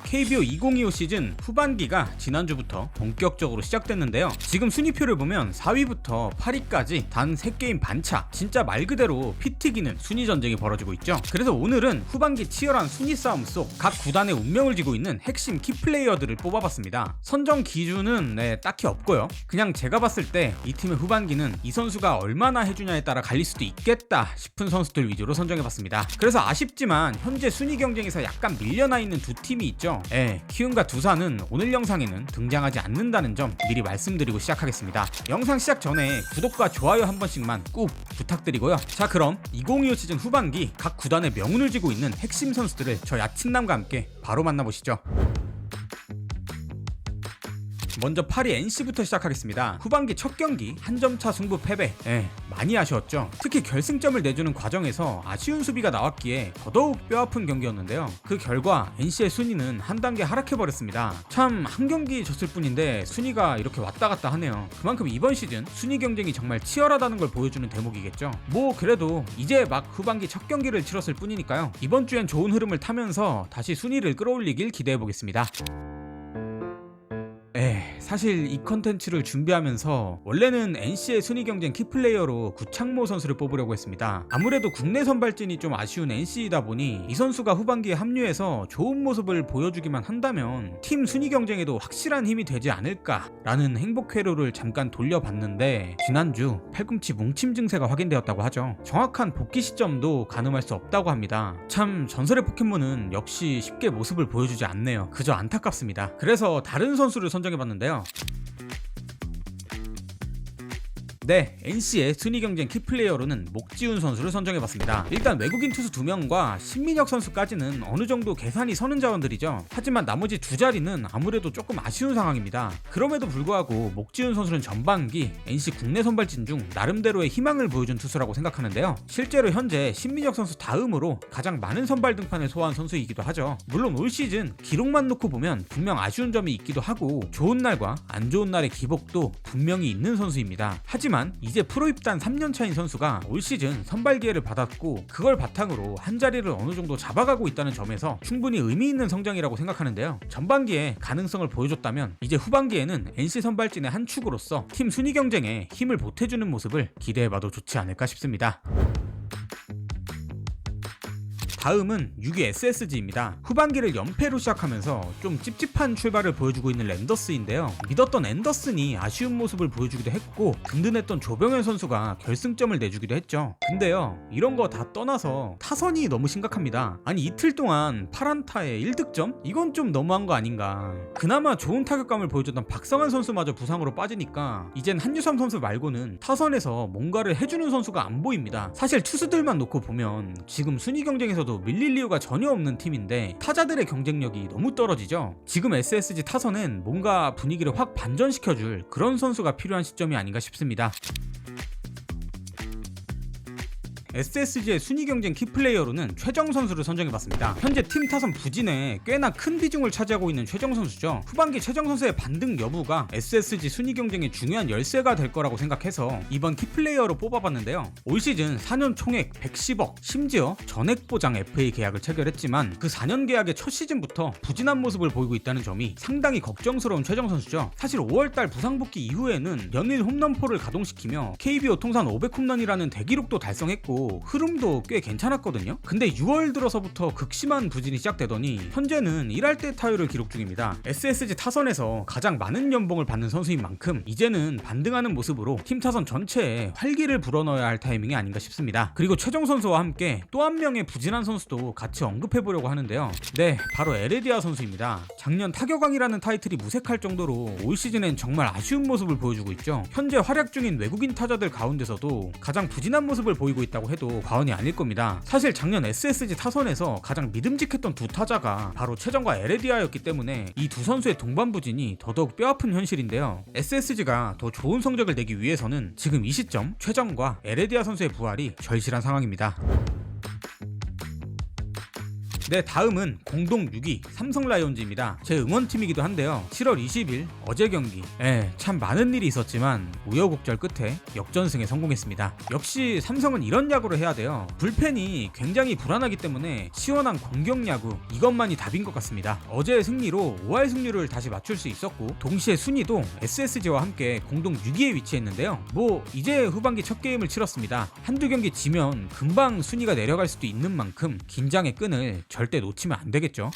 KBO 2025 시즌 후반기가 지난주부터 본격적으로 시작됐는데요. 지금 순위표를 보면 4위부터 8위까지 단 3게임 반차, 진짜 말 그대로 피 튀기는 순위 전쟁이 벌어지고 있죠. 그래서 오늘은 후반기 치열한 순위 싸움 속 각 구단의 운명을 쥐고 있는 핵심 키플레이어들을 뽑아봤습니다. 선정 기준은 딱히 없고요. 그냥 제가 봤을 때 이 팀의 후반기는 이 선수가 얼마나 해주냐에 따라 갈릴 수도 있겠다 싶은 선수들 위주로 선정해봤습니다. 그래서 아쉽지만 현재 순위 경쟁에서 약간 밀려나 있는 두 팀이 있죠. 키움과 두산은 오늘 영상에는 등장하지 않는다는 점 미리 말씀드리고 시작하겠습니다. 영상 시작 전에 구독과 좋아요 한 번씩만 꾹 부탁드리고요. 자, 그럼 2025 시즌 후반기 각 구단의 명운을 쥐고 있는 핵심 선수들을 저 야친남과 함께 바로 만나보시죠. 먼저 8위 NC부터 시작하겠습니다. 후반기 첫 경기 한 점차 승부 패배. 많이 아쉬웠죠. 특히 결승점을 내주는 과정에서 아쉬운 수비가 나왔기에 더더욱 뼈아픈 경기였는데요. 그 결과 NC의 순위는 한 단계 하락해버렸습니다. 참 한 경기 졌을 뿐인데 순위가 이렇게 왔다 갔다 하네요. 그만큼 이번 시즌 순위 경쟁이 정말 치열하다는 걸 보여주는 대목이겠죠. 그래도 이제 막 후반기 첫 경기를 치렀을 뿐이니까요. 이번 주엔 좋은 흐름을 타면서 다시 순위를 끌어올리길 기대해보겠습니다. 사실 이 컨텐츠를 준비하면서 원래는 NC의 순위 경쟁 키플레이어로 구창모 선수를 뽑으려고 했습니다. 아무래도 국내 선발진이 좀 아쉬운 NC이다 보니 이 선수가 후반기에 합류해서 좋은 모습을 보여주기만 한다면 팀 순위 경쟁에도 확실한 힘이 되지 않을까라는 행복 회로를 잠깐 돌려봤는데 지난주 팔꿈치 뭉침 증세가 확인되었다고 하죠. 정확한 복귀 시점도 가늠할 수 없다고 합니다. 참 전설의 포켓몬은 역시 쉽게 모습을 보여주지 않네요. 그저 안타깝습니다. 그래서 다른 선수를 선정해봤는데요. NC의 순위 경쟁 키플레이어로는 목지훈 선수를 선정해봤습니다. 일단 외국인 투수 2명과 신민혁 선수까지는 어느 정도 계산이 서는 자원들이죠. 하지만 나머지 두 자리는 아무래도 조금 아쉬운 상황입니다. 그럼에도 불구하고 목지훈 선수는 전반기 NC 국내 선발진 중 나름대로의 희망을 보여준 투수라고 생각하는데요. 실제로 현재 신민혁 선수 다음으로 가장 많은 선발 등판을 소화한 선수이기도 하죠. 물론 올 시즌 기록만 놓고 보면 분명 아쉬운 점이 있기도 하고 좋은 날과 안 좋은 날의 기복도 분명히 있는 선수입니다. 하지만 이제 프로 입단 3년 차인 선수가 올 시즌 선발 기회를 받았고 그걸 바탕으로 한 자리를 어느 정도 잡아가고 있다는 점에서 충분히 의미 있는 성장이라고 생각하는데요. 전반기에 가능성을 보여줬다면 이제 후반기에는 NC 선발진의 한 축으로서 팀 순위 경쟁에 힘을 보태주는 모습을 기대해봐도 좋지 않을까 싶습니다. 다음은 6위 SSG입니다. 후반기를 연패로 시작하면서 좀 찝찝한 출발을 보여주고 있는 랜더스인데요. 믿었던 앤더슨이 아쉬운 모습을 보여주기도 했고 든든했던 조병현 선수가 결승점을 내주기도 했죠. 근데요, 이런 거 다 떠나서 타선이 너무 심각합니다. 아니 이틀 동안 8안타에 1득점? 이건 좀 너무한 거 아닌가. 그나마 좋은 타격감을 보여줬던 박성환 선수마저 부상으로 빠지니까 이젠 한유섬 선수 말고는 타선에서 뭔가를 해주는 선수가 안 보입니다. 사실 투수들만 놓고 보면 지금 순위 경쟁에서도 밀릴 이유가 전혀 없는 팀인데 타자들의 경쟁력이 너무 떨어지죠. 지금 SSG 타선은 뭔가 분위기를 확 반전시켜줄 그런 선수가 필요한 시점이 아닌가 싶습니다. SSG의 순위 경쟁 키플레이어로는 최정 선수를 선정해봤습니다. 현재 팀 타선 부진에 꽤나 큰 비중을 차지하고 있는 최정 선수죠. 후반기 최정 선수의 반등 여부가 SSG 순위 경쟁의 중요한 열쇠가 될 거라고 생각해서 이번 키플레이어로 뽑아봤는데요. 올 시즌 4년 총액 110억, 심지어 전액 보장 FA 계약을 체결했지만 그 4년 계약의 첫 시즌부터 부진한 모습을 보이고 있다는 점이 상당히 걱정스러운 최정 선수죠. 사실 5월달 부상 복귀 이후에는 연일 홈런포를 가동시키며 KBO 통산 500홈런이라는 대기록도 달성했고 흐름도 꽤 괜찮았거든요. 근데 6월 들어서부터 극심한 부진이 시작되더니 현재는 1할대 타율을 기록 중입니다. SSG 타선에서 가장 많은 연봉을 받는 선수인 만큼 이제는 반등하는 모습으로 팀 타선 전체에 활기를 불어넣어야 할 타이밍이 아닌가 싶습니다. 그리고 최정 선수와 함께 또 한 명의 부진한 선수도 같이 언급해보려고 하는데요. 바로 에레디아 선수입니다. 작년 타격왕이라는 타이틀이 무색할 정도로 올 시즌엔 정말 아쉬운 모습을 보여주고 있죠. 현재 활약 중인 외국인 타자들 가운데서도 가장 부진한 모습을 보이고 있다고 해도 과언이 아닐 겁니다. 사실 작년 SSG 타선에서 가장 믿음직했던 두 타자가 바로 최정과 에레디아였기 때문에 이 두 선수의 동반 부진이 더더욱 뼈아픈 현실인데요. SSG가 더 좋은 성적을 내기 위해서는 지금 이 시점 최정과 에레디아 선수의 부활이 절실한 상황입니다. 네, 다음은 공동 6위 삼성 라이온즈입니다. 제 응원팀이기도 한데요. 7월 20일 어제 경기 참 많은 일이 있었지만 우여곡절 끝에 역전승에 성공했습니다. 역시 삼성은 이런 야구를 해야 돼요. 불펜이 굉장히 불안하기 때문에 시원한 공격 야구, 이것만이 답인 것 같습니다. 어제의 승리로 5할 승률을 다시 맞출 수 있었고 동시에 순위도 SSG와 함께 공동 6위에 위치했는데요. 이제 후반기 첫 게임을 치렀습니다. 한두 경기 지면 금방 순위가 내려갈 수도 있는 만큼 긴장의 끈을 절대 놓치면 안 되겠죠.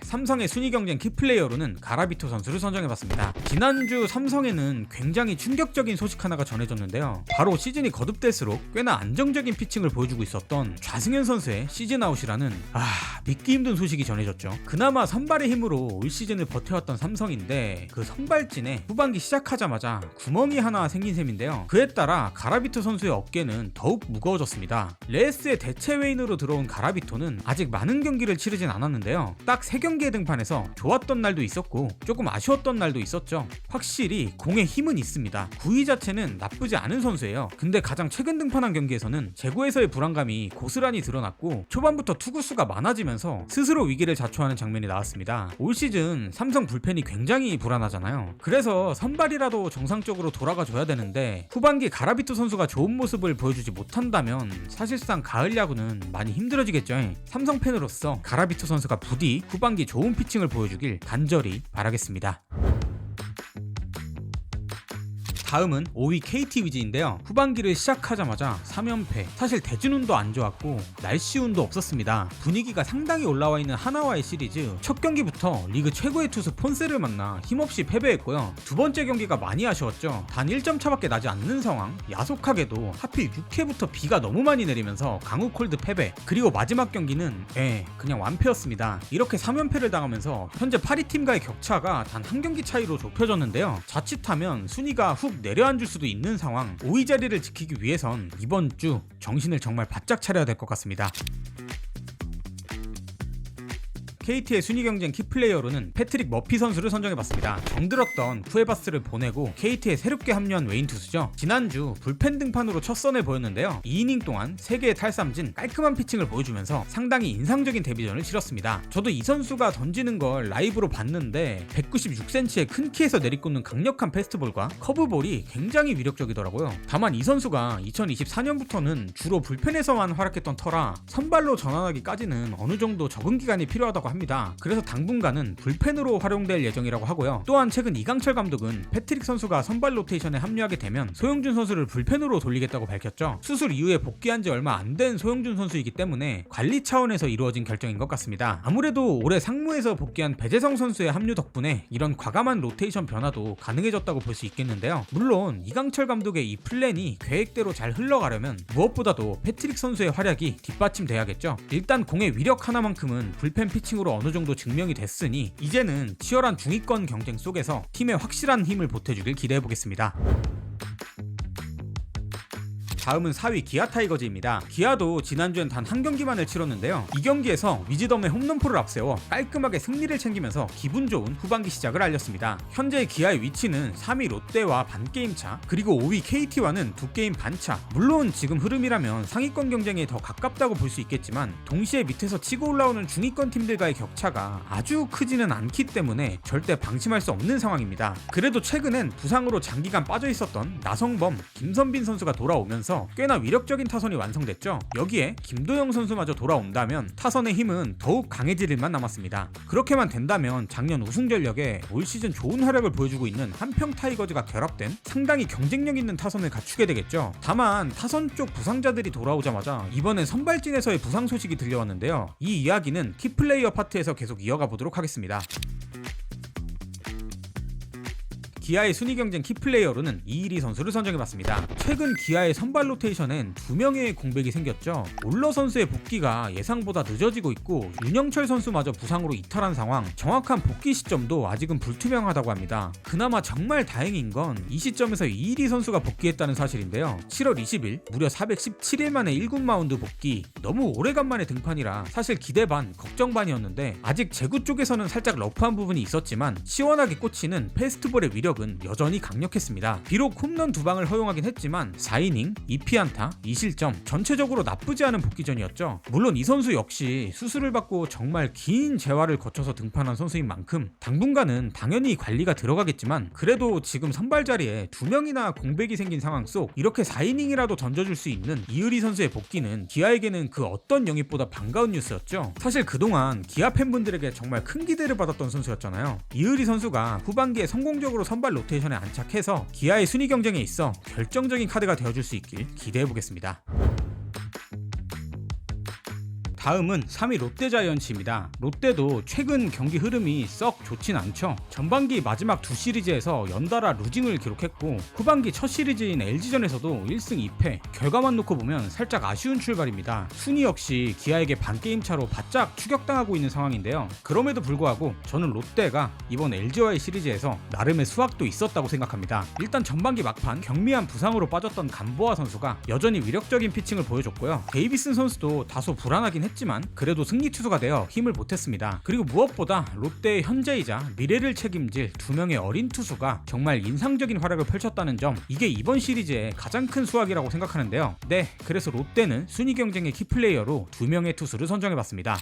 삼성의 순위 경쟁 키플레이어로는 가라비토 선수를 선정해봤습니다. 지난주 삼성에는 굉장히 충격적인 소식 하나가 전해졌는데요. 바로 시즌이 거듭될수록 꽤나 안정적인 피칭을 보여주고 있었던 좌승현 선수의 시즌 아웃이라는 믿기 힘든 소식이 전해졌죠. 그나마 선발의 힘으로 올 시즌을 버텨왔던 삼성인데 그 선발진에 후반기 시작하자마자 구멍이 하나 생긴 셈인데요. 그에 따라 가라비토 선수의 어깨는 더욱 무거워졌습니다. 레이스의 대체 외인으로 들어온 가라비토는 아직 많은 경기를 치르진 않았는데요. 딱 3경기에 등판에서 좋았던 날도 있었고 조금 아쉬웠던 날도 있었죠. 확실히 공에 힘은 있습니다. 구위 자체는 나쁘지 않은 선수예요. 근데 가장 최근 등판한 경기에서는 제구에서의 불안감이 고스란히 드러났고 초반부터 투구수가 많아지면서 스스로 위기를 자초하는 장면이 나왔습니다. 올 시즌 삼성 불펜이 굉장히 불안하잖아요. 그래서 선발이라도 정상적으로 돌아가줘야 되는데 후반기 가라비토 선수가 좋은 모습을 보여주지 못한다면 사실상 가을 야구는 많이 힘들어지겠죠. 삼성 팬으로서 가라비토 선수가 부디 후반기 좋은 피칭을 보여주길 간절히 바라겠습니다. 다음은 5위 KT 위즈인데요. 후반기를 시작하자마자 3연패. 사실 대진운도 안 좋았고 날씨운도 없었습니다. 분위기가 상당히 올라와 있는 하나와의 시리즈 첫 경기부터 리그 최고의 투수 폰세를 만나 힘없이 패배했고요. 두 번째 경기가 많이 아쉬웠죠. 단 1점 차밖에 나지 않는 상황. 야속하게도 하필 6회부터 비가 너무 많이 내리면서 강우 콜드 패배. 그리고 마지막 경기는 그냥 완패였습니다. 이렇게 3연패를 당하면서 현재 8위 팀과의 격차가 단 한 경기 차이로 좁혀졌는데요. 자칫하면 순위가 훅 내려앉을 수도 있는 상황. 5위 자리를 지키기 위해선 이번 주 정신을 정말 바짝 차려야 될 것 같습니다. KT의 순위 경쟁 키플레이어로는 패트릭 머피 선수를 선정해봤습니다. 정들었던 쿠에바스를 보내고 KT에 새롭게 합류한 외인 투수죠. 지난주 불펜 등판으로 첫 선을 보였는데요. 2이닝 동안 3개의 탈삼진 깔끔한 피칭을 보여주면서 상당히 인상적인 데뷔전을 치렀습니다. 저도 이 선수가 던지는 걸 라이브로 봤는데 196cm의 큰 키에서 내리꽂는 강력한 패스트볼과 커브볼이 굉장히 위력적이더라고요. 다만 이 선수가 2024년부터는 주로 불펜에서만 활약했던 터라 선발로 전환하기까지는 어느 정도 적응 기간이 필요하다고 합니다. 그래서 당분간은 불펜으로 활용될 예정이라고 하고요. 또한 최근 이강철 감독은 패트릭 선수가 선발 로테이션에 합류하게 되면 소영준 선수를 불펜으로 돌리겠다고 밝혔죠. 수술 이후에 복귀한 지 얼마 안 된 소영준 선수이기 때문에 관리 차원에서 이루어진 결정인 것 같습니다. 아무래도 올해 상무에서 복귀한 배재성 선수의 합류 덕분에 이런 과감한 로테이션 변화도 가능해졌다고 볼 수 있겠는데요. 물론 이강철 감독의 이 플랜이 계획대로 잘 흘러가려면 무엇보다도 패트릭 선수의 활약이 뒷받침돼야겠죠. 일단 공의 위력 하나만큼은 불펜 피칭으로 어느 정도 증명이 됐으니 이제는 치열한 중위권 경쟁 속에서 팀에 확실한 힘을 보태주길 기대해보겠습니다. 다음은 4위 기아 타이거즈입니다. 기아도 지난주엔 단 한 경기만을 치렀는데요. 이 경기에서 위즈덤의 홈런포를 앞세워 깔끔하게 승리를 챙기면서 기분 좋은 후반기 시작을 알렸습니다. 현재 기아의 위치는 3위 롯데와 반게임 차, 그리고 5위 KT와는 2게임 반차. 물론 지금 흐름이라면 상위권 경쟁에 더 가깝다고 볼 수 있겠지만 동시에 밑에서 치고 올라오는 중위권 팀들과의 격차가 아주 크지는 않기 때문에 절대 방심할 수 없는 상황입니다. 그래도 최근엔 부상으로 장기간 빠져있었던 나성범, 김선빈 선수가 돌아오면서 꽤나 위력적인 타선이 완성됐죠. 여기에 김도영 선수마저 돌아온다면 타선의 힘은 더욱 강해질 일만 남았습니다. 그렇게만 된다면 작년 우승 전력에 올 시즌 좋은 활약을 보여주고 있는 한평 타이거즈가 결합된 상당히 경쟁력 있는 타선을 갖추게 되겠죠. 다만 타선 쪽 부상자들이 돌아오자마자 이번엔 선발진에서의 부상 소식이 들려왔는데요. 이 이야기는 키플레이어 파트에서 계속 이어가 보도록 하겠습니다. 기아의 순위 경쟁 키플레이어로는 이일이 선수를 선정해봤습니다. 최근 기아의 선발 로테이션엔 2명의 공백이 생겼죠. 올러 선수의 복귀가 예상보다 늦어지고 있고 윤영철 선수마저 부상으로 이탈한 상황, 정확한 복귀 시점도 아직은 불투명하다고 합니다. 그나마 정말 다행인 건 이 시점에서 이일이 선수가 복귀했다는 사실인데요. 7월 20일 무려 417일 만에 1군 마운드 복귀. 너무 오래간만에 등판이라 사실 기대 반 걱정 반이었는데 아직 제구 쪽에서는 살짝 러프한 부분이 있었지만 시원하게 꽂히는 패스트볼의 위력 공격은 여전히 강력했습니다. 비록 홈런 2방을 허용하긴 했지만 4이닝, 2피안타, 2실점, 전체적으로 나쁘지 않은 복귀전이었죠. 물론 이 선수 역시 수술을 받고 정말 긴 재활을 거쳐서 등판한 선수인 만큼 당분간은 당연히 관리가 들어가겠지만, 그래도 지금 선발 자리에 2명이나 공백이 생긴 상황 속 이렇게 4이닝이라도 던져줄 수 있는 이의리 선수의 복귀는 기아에게는 그 어떤 영입보다 반가운 뉴스였죠. 사실 그동안 기아 팬분들에게 정말 큰 기대를 받았던 선수였잖아요. 이의리 선수가 후반기에 성공적으로 선발 로테이션에 안착해서 기아의 순위 경쟁에 있어 결정적인 카드가 되어줄 수 있길 기대해보겠습니다. 다음은 3위 롯데자이언츠입니다. 롯데도 최근 경기 흐름이 썩 좋진 않죠. 전반기 마지막 2시리즈에서 연달아 루징을 기록했고, 후반기 첫 시리즈인 LG전에서도 1승 2패, 결과만 놓고 보면 살짝 아쉬운 출발입니다. 순위 역시 기아에게 반게임 차로 바짝 추격당하고 있는 상황인데요. 그럼에도 불구하고 저는 롯데가 이번 LG와의 시리즈에서 나름의 수확도 있었다고 생각합니다. 일단 전반기 막판 경미한 부상으로 빠졌던 감보아 선수가 여전히 위력적인 피칭을 보여줬고요. 데이비슨 선수도 다소 불안하긴 했지만 그래도 승리 투수가 되어 힘을 보탰습니다. 그리고 무엇보다 롯데의 현재이자 미래를 책임질 2명의 어린 투수가 정말 인상적인 활약을 펼쳤다는 점, 이게 이번 시리즈의 가장 큰 수확이라고 생각하는데요. 네, 그래서 롯데는 순위 경쟁의 키플레이어로 2명의 투수를 선정해봤습니다.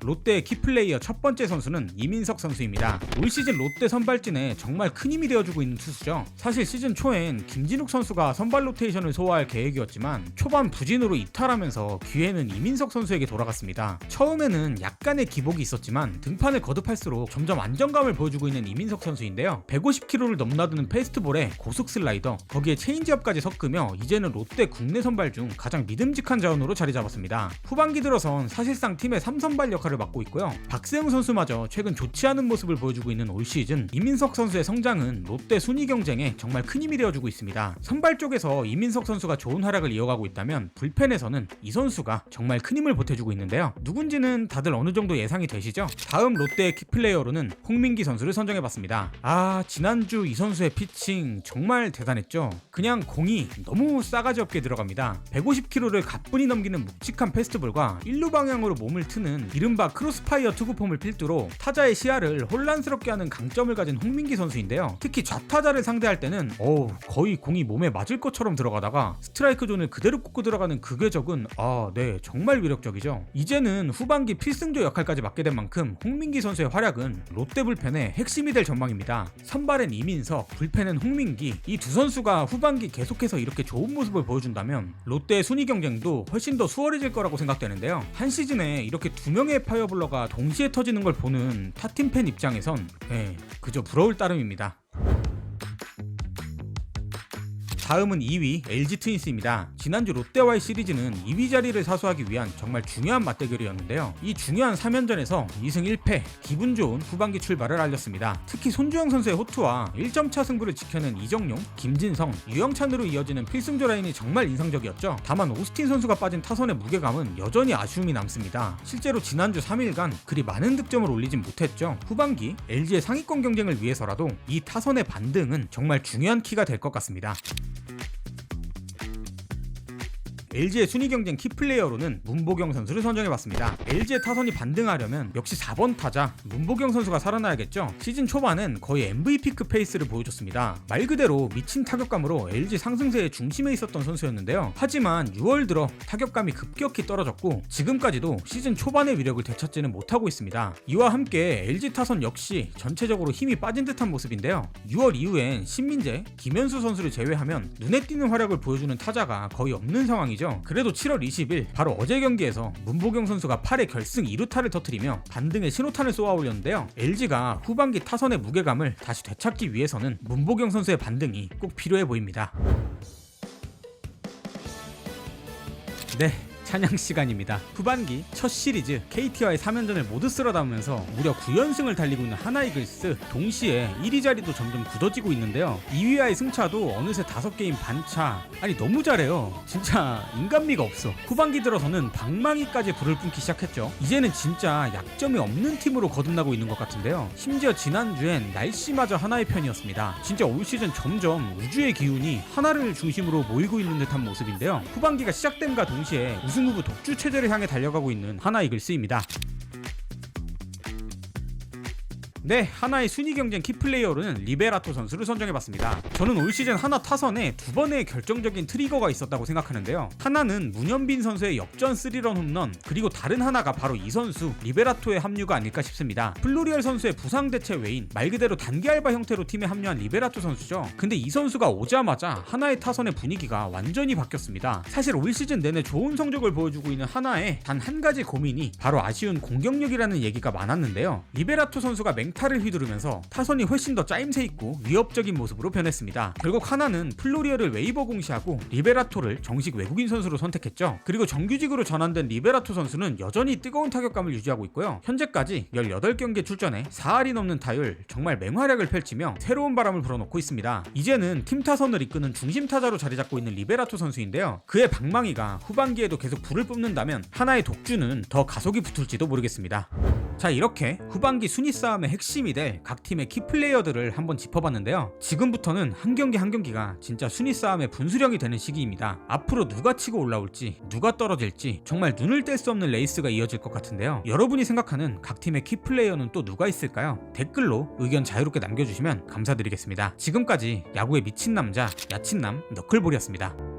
롯데의 키플레이어 첫 번째 선수는 이민석 선수입니다. 올 시즌 롯데 선발진에 정말 큰 힘이 되어주고 있는 투수죠. 사실 시즌 초엔 김진욱 선수가 선발 로테이션을 소화할 계획이었지만 초반 부진으로 이탈하면서 기회는 이민석 선수에게 돌아갔습니다. 처음에는 약간의 기복이 있었지만 등판을 거듭할수록 점점 안정감을 보여주고 있는 이민석 선수인데요. 150km를 넘나드는 페스트볼에 고속 슬라이더, 거기에 체인지업까지 섞으며 이제는 롯데 국내 선발 중 가장 믿음직한 자원으로 자리 잡았습니다. 후반기 들어선 사실상 팀의 3선발 역할을 맡고 있고요. 박세웅 선수마저 최근 좋지 않은 모습을 보여주고 있는 올 시즌 이민석 선수의 성장은 롯데 순위 경쟁에 정말 큰 힘이 되어주고 있습니다. 선발 쪽에서 이민석 선수가 좋은 활약을 이어가고 있다면 불펜에서는 이 선수가 정말 큰 힘을 보태주고 있는데요. 누군지는 다들 어느 정도 예상이 되시죠? 다음 롯데의 키플레이어로는 홍민기 선수를 선정해봤습니다. 지난주 이 선수의 피칭 정말 대단했죠. 그냥 공이 너무 싸가지 없게 들어갑니다. 150km를 가뿐히 넘기는 묵직한 패스트볼과 1루 방향으로 몸을 트는 이른바 크로스파이어 투구폼을 필두로 타자의 시야를 혼란스럽게 하는 강점을 가진 홍민기 선수인데요. 특히 좌타자를 상대할 때는 거의 공이 몸에 맞을 것처럼 들어가다가 스트라이크 존을 그대로 꽂고 들어가는 그 궤적은 정말 위력적이죠. 이제는 후반기 필승조 역할까지 맡게 된 만큼 홍민기 선수의 활약은 롯데 불펜의 핵심이 될 전망입니다. 선발엔 이민석, 불펜은 홍민기, 이 두 선수가 후반기 계속해서 이렇게 좋은 모습을 보여준다면 롯데의 순위 경쟁도 훨씬 더 수월해질 거라고 생각되는데요. 한 시즌에 이렇게 2명의 파이어블러가 동시에 터지는 걸 보는 타팀 팬 입장에선 그저 부러울 따름입니다. 다음은 2위 LG 트윈스입니다. 지난주 롯데와의 시리즈는 2위 자리를 사수하기 위한 정말 중요한 맞대결이었는데요. 이 중요한 3연전에서 2승 1패, 기분 좋은 후반기 출발을 알렸습니다. 특히 손주영 선수의 호투와 1점차 승부를 지켜낸 이정용, 김진성, 유영찬으로 이어지는 필승조 라인이 정말 인상적이었죠. 다만 오스틴 선수가 빠진 타선의 무게감은 여전히 아쉬움이 남습니다. 실제로 지난주 3일간 그리 많은 득점을 올리진 못했죠. 후반기 LG의 상위권 경쟁을 위해서라도 이 타선의 반등은 정말 중요한 키가 될 것 같습니다. LG의 순위 경쟁 키플레이어로는 문보경 선수를 선정해봤습니다. LG의 타선이 반등하려면 역시 4번 타자 문보경 선수가 살아나야겠죠. 시즌 초반엔 거의 MVP급 페이스를 보여줬습니다. 말 그대로 미친 타격감으로 LG 상승세의 중심에 있었던 선수였는데요. 하지만 6월 들어 타격감이 급격히 떨어졌고 지금까지도 시즌 초반의 위력을 되찾지는 못하고 있습니다. 이와 함께 LG 타선 역시 전체적으로 힘이 빠진 듯한 모습인데요. 6월 이후엔 신민재, 김현수 선수를 제외하면 눈에 띄는 활약을 보여주는 타자가 거의 없는 상황이죠. 그래도 7월 20일 바로 어제 경기에서 문보경 선수가 8회 결승 2루타를 터뜨리며 반등의 신호탄을 쏘아 올렸는데요. LG가 후반기 타선의 무게감을 다시 되찾기 위해서는 문보경 선수의 반등이 꼭 필요해 보입니다. 찬양 시간입니다. 후반기 첫 시리즈 KT와의 3연전을 모두 쓸어 담으면서 무려 9연승을 달리고 있는 하나이글스, 동시에 1위 자리도 점점 굳어지고 있는데요. 2위와의 승차도 어느새 5게임 반차. 너무 잘해요. 진짜 인간미가 없어. 후반기 들어서는 방망이까지 불을 뿜기 시작했죠. 이제는 진짜 약점이 없는 팀으로 거듭나고 있는 것 같은데요. 심지어 지난주엔 날씨마저 하나의 편이었습니다. 진짜 올 시즌 점점 우주의 기운이 하나를 중심으로 모이고 있는 듯한 모습인데요. 후반기가 시작됨과 동시에 우승 후보 독주 체제를 향해 달려가고 있는 하나 이글스입니다. 네, 하나의 순위 경쟁 키플레이어로는 리베라토 선수를 선정해봤습니다. 저는 올 시즌 하나 타선에 두 번의 결정적인 트리거가 있었다고 생각하는데요. 하나는 문현빈 선수의 역전 3런 홈런, 그리고 다른 하나가 바로 이 선수 리베라토의 합류가 아닐까 싶습니다. 플로리얼 선수의 부상 대체 외인, 말 그대로 단기 알바 형태로 팀에 합류한 리베라토 선수죠. 근데 이 선수가 오자마자 하나의 타선의 분위기가 완전히 바뀌었습니다. 사실 올 시즌 내내 좋은 성적을 보여주고 있는 하나에 단 한 가지 고민이 바로 아쉬운 공격력이라는 얘기가 많았는데요. 리베라토 선수가 맹타를 휘두르면서 타선이 훨씬 더 짜임새 있고 위협적인 모습으로 변했습니다. 결국 하나는 플로리얼을 웨이버 공시하고 리베라토를 정식 외국인 선수로 선택했죠. 그리고 정규직으로 전환된 리베라토 선수는 여전히 뜨거운 타격감을 유지하고 있고요. 현재까지 18경기에 출전해 4할이 넘는 타율, 정말 맹활약을 펼치며 새로운 바람을 불어넣고 있습니다. 이제는 팀 타선을 이끄는 중심 타자로 자리 잡고 있는 리베라토 선수인데요. 그의 방망이가 후반기에도 계속 불을 뿜는다면 하나의 독주는 더 가속이 붙을지도 모르겠습니다. 자, 이렇게 후반기 순위 싸움의 핵심이 될 각 팀의 키플레이어들을 한번 짚어봤는데요. 지금부터는 한 경기 한 경기가 진짜 순위 싸움의 분수령이 되는 시기입니다. 앞으로 누가 치고 올라올지, 누가 떨어질지 정말 눈을 뗄 수 없는 레이스가 이어질 것 같은데요. 여러분이 생각하는 각 팀의 키플레이어는 또 누가 있을까요? 댓글로 의견 자유롭게 남겨주시면 감사드리겠습니다. 지금까지 야구에 미친 남자 야친남 너클볼이었습니다.